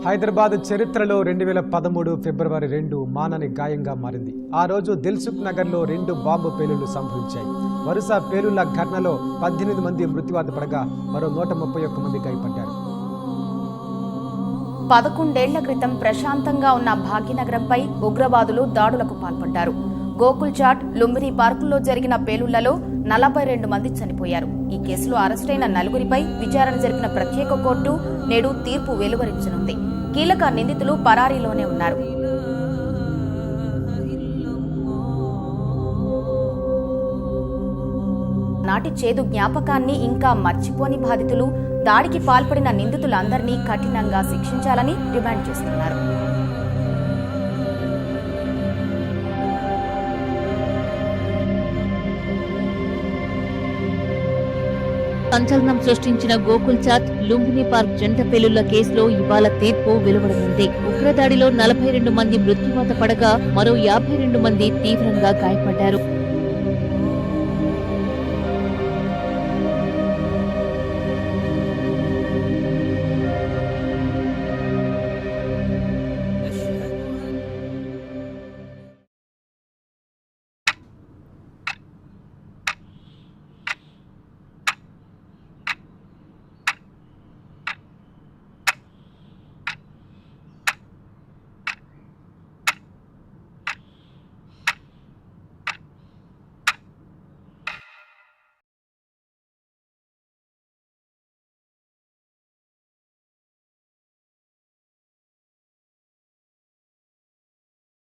హైదరాబాద్ చరిత్రలో 2013 ఫిబ్రవరి 2 మానని గాయంగా మారింది. ఆ రోజు దిల్సుఖ్ నగర్లో 2 బాంబు పేలుళ్లు సంభవించాయి. వరుస పేలుళ్ల ఘటనలో 18 మంది మృత్యువాత పడగా మరో 131 మంది గాయపడ్డారు. 11 ఏళ్ల క్రితం ప్రశాంతంగా ఉన్న భాగ్యనగరంపై ఉగ్రవాదులు దాడులకు పాల్పడ్డారు. గోకుల్ చాట్, లుంబిని పార్కుల్లో జరిగిన పేలుళ్లలో 42 మంది చనిపోయారు. ఈ కేసులో అరెస్టైన 4గురిపై విచారణ జరిపిన ప్రత్యేక కోర్టు నేడు తీర్పు వెలువరించనుంది. కీలక నిందితులు పరారీలోనే ఉన్నారు. నాటి చేదు జ్ఞాపకాన్ని ఇంకా మర్చిపోని బాధితులు దాడికి పాల్పడిన నిందితులందరినీ కఠినంగా శిక్షించాలని డిమాండ్ చేస్తున్నారు. సంచలనం సృష్టించిన గోకుల్ చాట్, లుంబిని పార్క్ జంట పేలుళ్ల కేసులో ఇవాళ తీర్పు వెలువడనుంది. ఉగ్రదాడిలో 42 మంది మృత్యువాత పడగా మరో 52 మంది తీవ్రంగా గాయపడ్డారు.